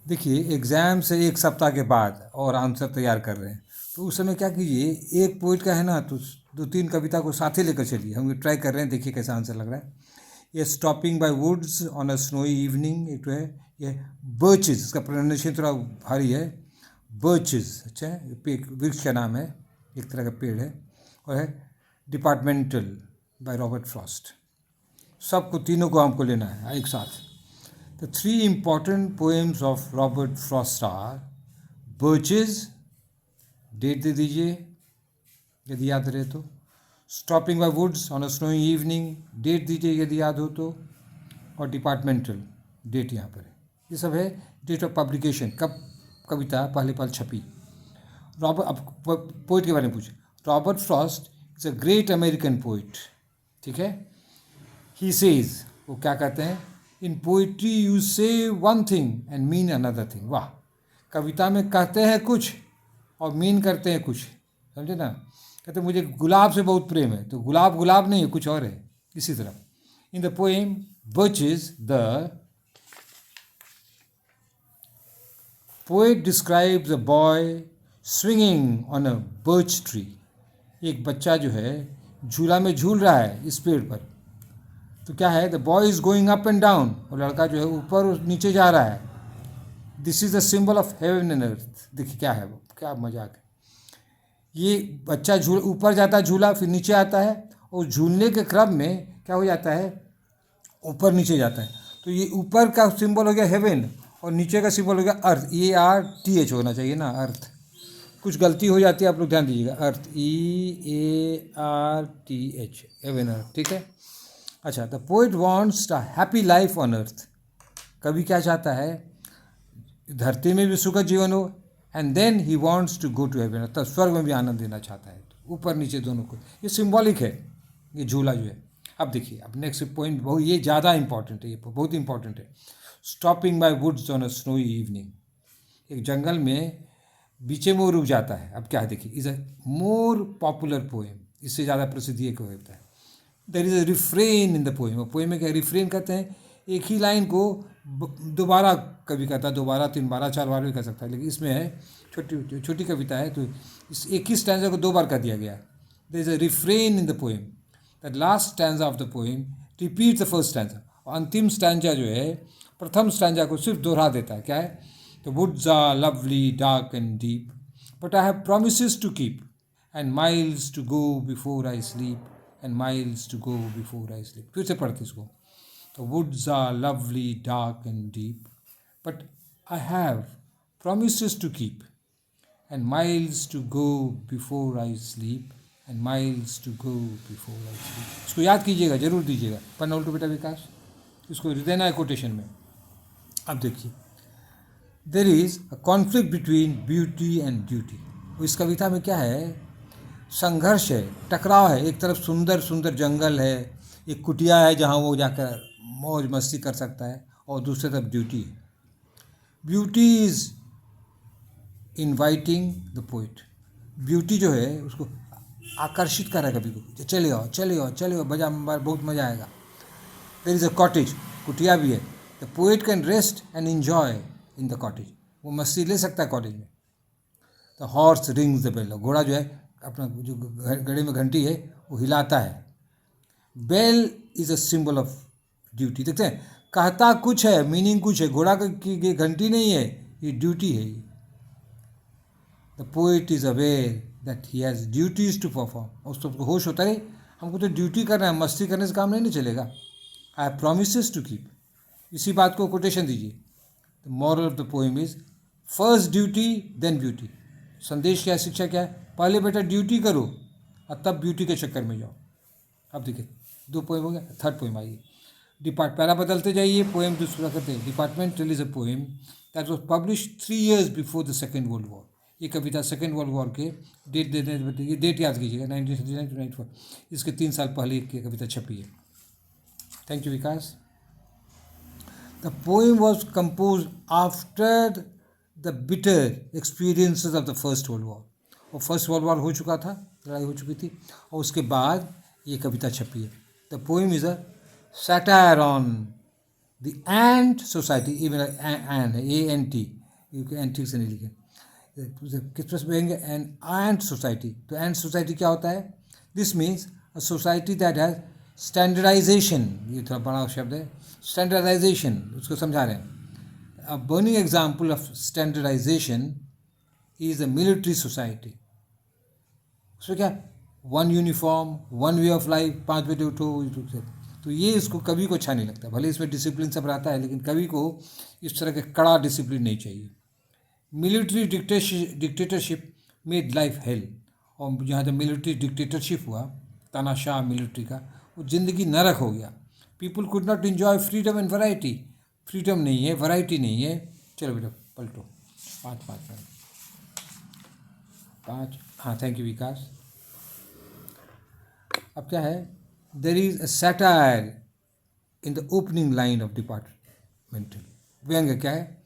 देखिए एग्ज़ाम से एक सप्ताह के बाद और आंसर तैयार कर रहे हैं, तो उस समय क्या कीजिए, एक पोइट का है ना, तो दो तीन कविता को साथ ही लेकर चलिए। हम ये ट्राई कर रहे हैं, देखिए कैसा आंसर लग रहा है। ये stopping by woods on a snowy evening, एक तो है ये बर्चेज, इसका प्रोनाउंसिएशन थोड़ा भारी है, बर्चेज। अच्छा है, वृक्ष का नाम है, एक तरह का पेड़ है। और है डिपार्टमेंटल बाय रॉबर्ट फ्रॉस्ट। सबको तीनों को हमको लेना है एक साथ। The three important poems of Robert Frost are Birches, date दे दीजिए यदि याद रहे तो, Stopping by Woods on a Snowy Evening, date दीजिए यदि याद हो तो, और डिपार्टमेंटल, डेट यहाँ पर है। ये सब है डेट ऑफ पब्लिकेशन, कब कविता पहले पहल छपी। रॉबर्ट, अब पोइट के बारे में पूछे। Robert Frost is a great American poet, ठीक है। ही सेज, वो क्या कहते हैं, इन पोइट्री यू से one thing and mean another thing. वाह, कविता में कहते हैं कुछ और मीन करते हैं कुछ, समझे ना। कहते हैं मुझे गुलाब से बहुत प्रेम है, तो गुलाब गुलाब नहीं है, कुछ और है। इसी तरह in the poem Birches, the poet describes a boy swinging on a birch tree. एक बच्चा जो है झूला में झूल रहा है इस पेड़ पर। तो क्या है, the boy is going up and down, और लड़का जो है ऊपर और नीचे जा रहा है। This is the symbol of heaven and earth. देखिए क्या है वो, क्या मजाक है। ये बच्चा ऊपर जाता है झूला, फिर नीचे आता है, और झूलने के क्रम में क्या हो जाता है, ऊपर नीचे जाता है। तो ये ऊपर का सिंबल हो गया हेवन, और नीचे का सिंबल हो गया अर्थ। EARTH होना चाहिए ना, अर्थ। कुछ गलती हो जाती है, आप लोग ध्यान दीजिएगा। अर्थ, EARTH, हेवन अर्थ, ठीक है। अच्छा, the poet wants a happy life on earth. कवि क्या चाहता है, धरती में भी सुखद जीवन हो, and then he wants to go to heaven, तब स्वर्ग में भी आनंद देना चाहता है। तो ऊपर नीचे दोनों को, ये सिंबॉलिक है, ये झूला जो है। अब देखिए, अब नेक्स्ट पॉइंट बहुत, ये ज़्यादा इंपॉर्टेंट है, ये बहुत इंपॉर्टेंट है। Stopping by woods on a snowy evening. एक जंगल में बीचे में वो रुक जाता है। अब क्या है देखिए, is a more popular poem, इससे ज़्यादा प्रसिद्ध ये क्यों होता है। There is a refrain in the poem. Poem में क्या रिफ्रेन कहते हैं, एक ही लाइन को दोबारा कभी कहता है, दोबारा, तीन बार, चार बार भी कह सकता है, लेकिन इसमें है छोटी छोटी कविता है, तो इस एक ही स्टैंजा को दो बार कर दिया गया है। There is a refrain in the poem, the last stanza of the poem repeat the first stanza. और अंतिम स्टैंजा जो है प्रथम स्टैंजा को सिर्फ दोहरा देता है। क्या है, the woods are lovely dark and deep, but I have promises to keep, and miles to go before I sleep, and miles to go before I sleep. फिर से पढ़ते इसको। The woods are lovely, dark and deep, but I have promises to keep, and miles to go before I sleep, and miles to go before I sleep. इसको याद कीजिएगा, जरूर दीजिएगा, पढ़ना उल्टो बेटा विकास, इसको देना है कोटेशन में। अब देखिए, देर is a conflict between beauty and duty. इस कविता में क्या है, संघर्ष है, टकराव है। एक तरफ सुंदर सुंदर जंगल है, एक कुटिया है जहाँ वो जाकर मौज मस्ती कर सकता है, और दूसरी तरफ ड्यूटी है। Beauty is inviting the poet. Beauty जो है उसको आकर्षित कर रहा है कभी को, चले आओ चले आओ चले आओ, बहुत मज़ा आएगा। देयर इज़ अ कॉटेज, कुटिया भी है। The poet can rest and enjoy in the cottage, वो मस्ती ले सकता है कॉटेज में। The horse rings the bell, घोड़ा जो है अपना जो गले में घंटी है वो हिलाता है। Bell is a symbol of duty. देखते हैं, कहता कुछ है, मीनिंग कुछ है, घोड़ा की घंटी नहीं है, ये ड्यूटी है। The poet is aware that he has duties to perform, और सबको होश होता है हमको तो ड्यूटी करना है, मस्ती करने से काम नहीं चलेगा। I have promises to keep, इसी बात को कोटेशन दीजिए। The moral of the poem is first duty then beauty. संदेश क्या है, शिक्षा क्या है, पहले बेटा ड्यूटी करो और तब ब्यूटी के चक्कर में जाओ। अब देखिए, दो पोएम हो गया, थर्ड पोएम आइए। पैरा बदलते जाइए, पोएम दूसरा करते हैं। Departmental is a poem that was publish 3 years before the second world war. ये कविता सेकेंड वर्ल्ड वॉर के डेट देते बताइए, डेट याद कीजिएगा, 1939 to 94, इसके 3 साल पहले की कविता छपी है। Thank you Vikas. The poem was compose after the bitter experiences of the first world war. और फर्स्ट वर्ल्ड वॉर हो चुका था, लड़ाई हो चुकी थी, और उसके बाद ये कविता छपी है। The poem is a satire on the ant society, even and ANT, anti से नहीं लिखे, किस तरह से बोलेंगे, एन एंट सोसाइटी। तो एंट सोसाइटी क्या होता है? This means a society that has standardisation, ये थोड़ा बड़ा शब्द है, स्टैंडर्डाइजेशन, उसको समझा रहे हैं। A burning example of standardisation is a military society. उसमें क्या, one uniform, one way of life, 5 बजे उठो, तो ये इसको कवि को अच्छा नहीं लगता। भले इसमें डिसिप्लिन सब रहता है, लेकिन कवि को इस तरह के कड़ा डिसिप्लिन नहीं चाहिए। Military dictatorship made life hell, और जहाँ जब मिलिट्री डिक्टेटरशिप हुआ, तानाशाह मिलिट्री का, वो ज़िंदगी नरक हो गया। People could not enjoy freedom and variety, freedom नहीं है, वैरायटी नहीं है। चलो बेटा पलटो, 5, हाँ थैंक यू विकास। अब क्या है, there is a satire in the opening line of departmental. व्यंग्य क्या है,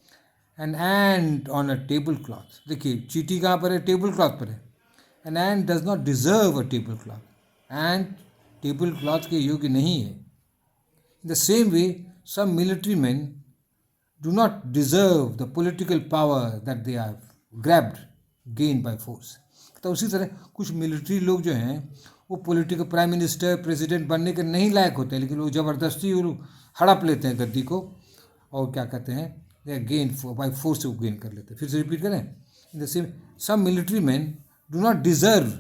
an ant on a table cloth. देखिए चीटी कहाँ पर है, टेबल क्लॉथ पर है। An ant does not deserve a table cloth, ant table cloth के योग्य नहीं है। In the same way some military man do not deserve the political power that they are grabbed gain by force. तो उसी तरह कुछ military लोग जो हैं वो पॉलिटिकल प्राइम मिनिस्टर प्रेसिडेंट बनने के नहीं लायक होते हैं, लेकिन वो ज़बरदस्ती वो हड़प लेते हैं गद्दी को, और क्या कहते हैं, दे गेन बाय फोर्स से वो गेन कर लेते हैं। फिर से रिपीट करें, in the same some military man do not deserve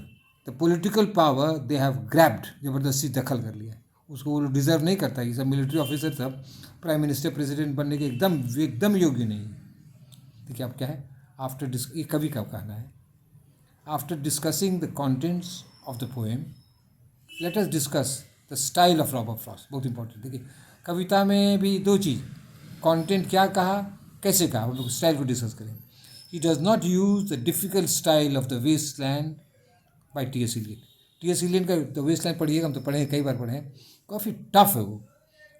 the political power they have grabbed, ज़बरदस्ती दखल कर लिया, उसको वो डिजर्व नहीं करता। ये सब मिलिट्री ऑफिसर सब प्राइम मिनिस्टर प्रेसिडेंट बनने के एकदम योग्य नहीं है। देखिए अब क्या है, आफ्टर ये कवि का कहना है, after discussing the contents of the poem let us discuss the style of Robert Frost. बहुत इंपॉर्टेंट, देखिए कविता में भी दो चीज़, कंटेंट क्या कहा, कैसे कहा, हम लोग स्टाइल को डिस्कस करें। He does not use the difficult style of the waste land by T.S. Eliot। T.S. Eliot का द वेस्ट लैंड पढ़िएगा, हम तो पढ़े हैं, कई बार पढ़े हैं, काफ़ी टफ है वो,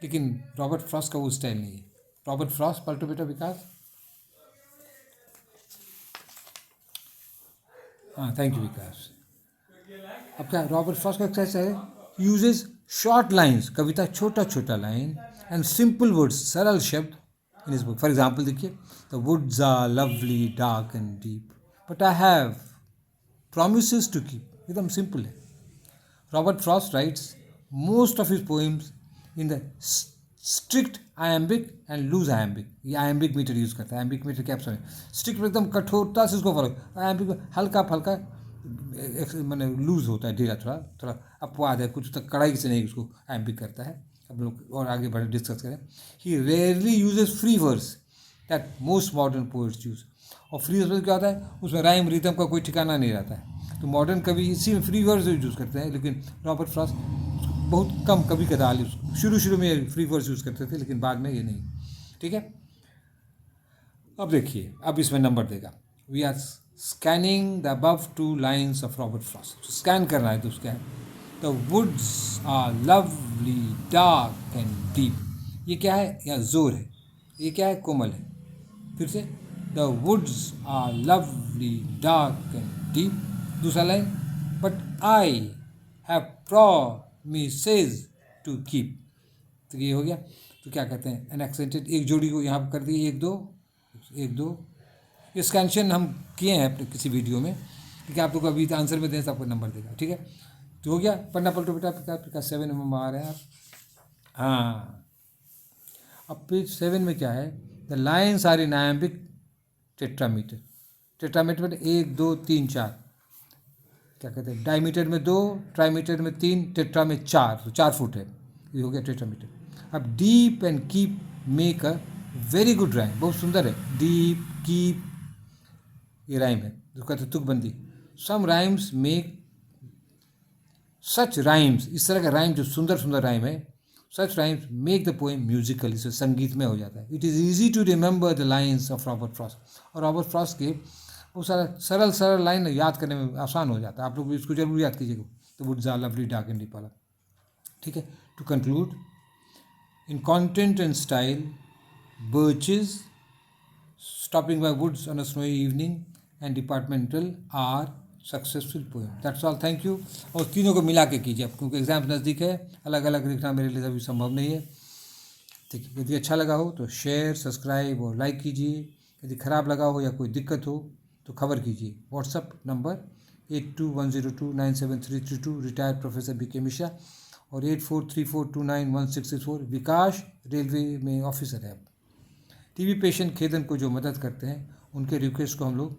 लेकिन रॉबर्ट फ्रॉस्ट का वो स्टाइल नहीं है। रॉबर्ट फ्रॉस्ट, पलटो बेटा विकास, हाँ थैंक यू विकास। अब क्या, रॉबर्ट फ्रॉस्ट का कैसा है, यूजेस शॉर्ट लाइन्स, कविता छोटा छोटा लाइन, एंड सिंपल वर्ड्स, सरल शब्द इन इस बुक। फॉर एग्जाम्पल देखिए, the woods are lovely dark and deep but I have promises to keep, एकदम सिंपल है। Robert Frost writes most of his poems in the strict iambic and loose iambic. ये iambic metre use करता है। Iambic metre क्या आप समझ, strict में एकदम कठोरता से उसको फॉलो, आयम्बिक में हल्का फल्का मैंने लूज होता है, ढीला, थोड़ा थोड़ा अपवाद है, कुछ तक कड़ाई से नहीं उसको आयम्बिक करता है। अब लोग और आगे बढ़े डिस्कस करें। He rarely uses free words that most modern poets use. और फ्री वर्ड्स क्या होता है, उसमें राइम रिदम का कोई ठिकाना नहीं रहता है, तो मॉडर्न कवि इसी में फ्री वर्ड्स यूज़ करते हैं, लेकिन रॉबर्ट फ्रॉस्ट बहुत कम, कभी कदार शुरू में फ्री वर्ड्स यूज़ करते थे, लेकिन बाद में ये नहीं। ठीक है, अब देखिए, अब इसमें नंबर देगा। We are scanning the above 2 lines of Robert Frost. Scan करना है तो उसका है, the woods are lovely dark and deep. ये क्या है, यहाँ जोर है, ये क्या है, कोमल है। फिर से, the woods are lovely dark and deep. दूसरा line, but I have promises to keep. तो ये हो गया। तो क्या कहते हैं, एन एक्सेंटेड, एक जोड़ी को यहाँ पर कर दिए, 1 2 ये स्कैंशन हम किए हैं अपने किसी वीडियो में, ठीक है, आप लोग अभी आंसर में दें तो आपको नंबर देगा। ठीक है, तो हो गया, पढ़ना पलटो बेटा, आपका 7 में आ रहे हैं आप। हाँ, अब पेज 7 में क्या है, the lines are in iambic tetrameter. Tetrameter में 1 2 3 4, क्या कहते हैं, डायमीटर में 2, ट्राईमीटर में 3, टेट्रा में 4, तो 4 फुट है, ये हो गया टेट्रामीटर। अब deep and keep make a very good rhyme, बहुत सुंदर है, डीप कीप ये राइम है, जो कहते हैं तुकबंदी। Some rhymes make such rhymes, इस तरह का राइम जो सुंदर सुंदर राइम है, such rhymes make the poem musical, इसे संगीत में हो जाता है। It is easy to remember the lines of Robert Frost. और रॉबर्ट फ्रॉस्ट के वो सारा सरल लाइन याद करने में आसान हो जाता है, आप लोग इसको जरूर याद कीजिएगा। तो woods are lovely dark and deep वाला। ठीक है, to conclude, in content and style birches stopping by woods on a snowy evening and departmental are successful poem. That's all, thank you. और तीनों को मिला के कीजिए, क्योंकि एग्ज़ाम नज़दीक है, अलग अलग लिखना मेरे लिए अभी संभव नहीं है। ठीक है, यदि अच्छा लगा हो तो शेयर, सब्सक्राइब और लाइक कीजिए। यदि ख़राब लगा हो या कोई दिक्कत हो तो खबर कीजिए। WhatsApp number 8210297332, retired professor BK Mishra, और 8434291664। विकास रेलवे में ऑफिसर है। टीबी पेशेंट खेदन को जो मदद करते हैं उनके रिक्वेस्ट को हम लोग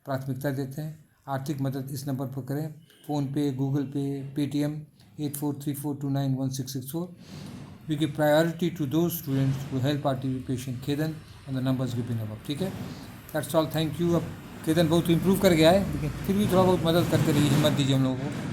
प्राथमिकता देते हैं। आर्थिक मदद इस नंबर पर करें, फ़ोनपे, गूगल पे, Paytm 8434291664। We give priority to those students who help our TB patient खेदन on the numbers given above। ठीक है, दैट्स ऑल, थैंक यू। अब खेदन बहुत इम्प्रूव कर गया है, लेकिन फिर भी थोड़ा बहुत मदद करते रहिए, हिम्मत दीजिए हम लोगों को।